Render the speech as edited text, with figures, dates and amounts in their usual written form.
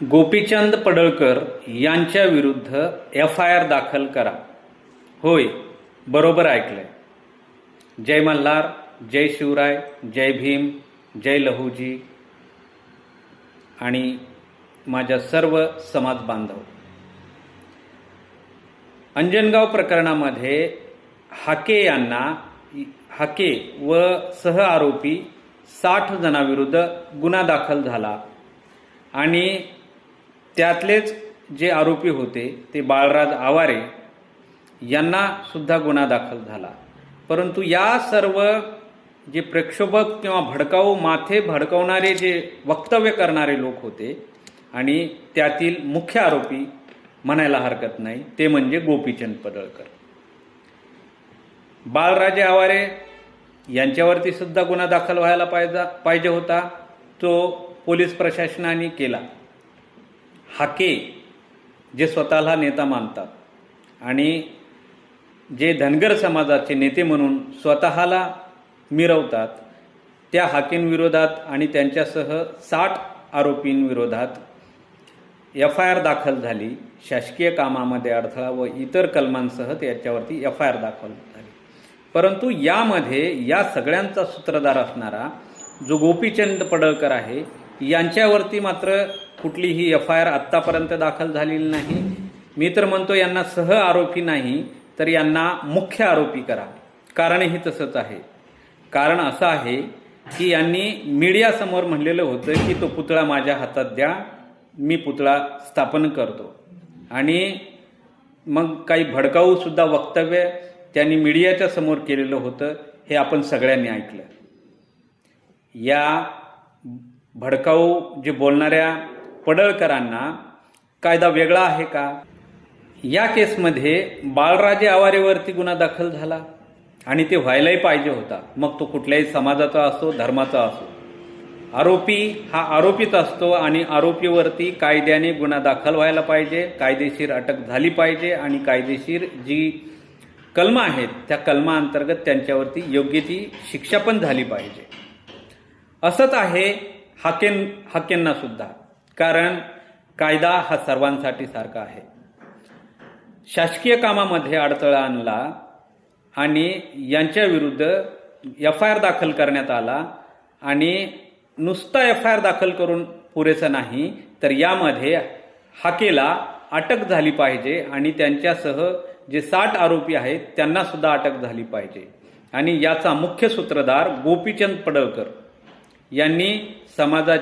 गोपीचंद पडळकर यांच्या विरुद्ध FIR दाखल करा. होय, बरोबर ऐकलंय. जय मल्हार, जय शिवराय, जय भीम, जय लहूजी आणि माझ्या सर्व समाज बांधव. अंजनगाव प्रकरणामध्ये हाके व सह आरोपी 60 जणांविरुद्ध गुन्हा दाखल झाला आणि त्यातलेच जे आरोपी होते ते बाळराज आवारे यांना सुद्धा गुन्हा दाखल झाला. परंतु या सर्व जे प्रक्षोभक किंवा माथे भडकवणारे जे वक्तव्य करणारे लोक होते आणि त्यातील मुख्य आरोपी म्हणायला हरकत नाही ते म्हणजे गोपीचंद पडळकर. बाळराजे आवारे यांच्यावरती सुद्धा गुन्हा दाखल व्हायला पाहिजे होता. तो पोलीस प्रशासनाने केला. हाके जे स्वतःला नेता मानतात आणि जे धनगर समाजाचे नेते म्हणून स्वतःला मिरवतात त्या हाकेंविरोधात आणि त्यांच्यासह 60 आरोपींविरोधात FIR दाखल झाली. शासकीय कामामध्ये अडथळा व इतर कलमांसह त्याच्यावरती FIR दाखल झाली. परंतु यामध्ये या सगळ्यांचा सूत्रधार असणारा जो गोपीचंद पडळकर आहे यांच्यावरती मात्र कुठलीही FIR आत्तापर्यंत दाखल झालेली नाही. मी तर म्हणतो यांना सह आरोपी नाही तर यांना मुख्य आरोपी करा. कारणही तसंच आहे. कारण असं आहे की यांनी मीडियासमोर म्हणलेलं होतं की तो पुतळा माझ्या हातात द्या, मी पुतळा स्थापन करतो. आणि मग काही भडकाऊ सुद्धा वक्तव्य त्यांनी मीडियाच्या समोर केलेलं होतं. हे आपण सगळ्यांनी ऐकलं. या भडकाऊ जे बोलणाऱ्या पडळकरांना कायदा वेगळा आहे का? या केसमध्ये बाळराजे आवारेवरती गुन्हा दाखल झाला आणि ते व्हायलाही पाहिजे होता. मग तो कुठल्याही समाजाचा असो, धर्माचा असो. आरोपी हा आरोपीच असतो आणि आरोपीवरती कायद्याने गुन्हा दाखल व्हायला पाहिजे, कायदेशीर अटक झाली पाहिजे आणि कायदेशीर जी कलमं आहेत त्या कलमाअंतर्गत त्यांच्यावरती योग्य ती शिक्षा पण झाली पाहिजे. असंच आहे हाकेंना सुद्धा. कारण कायदा हा सर्वांसाठी सारखा आहे. शासकीय कामामध्ये अडथळा आणला आणि यांच्या विरुद्ध FIR दाखल करण्यात आला आणि नुसता FIR दाखल करून पुरेसं नाही तर यामध्ये हाकेला अटक झाली पाहिजे आणि त्यांच्यासह जे 60 आरोपी आहेत त्यांना सुद्धा अटक झाली पाहिजे. आणि याचा मुख्य सूत्रधार गोपीचंद पडळकर यांनी समाजा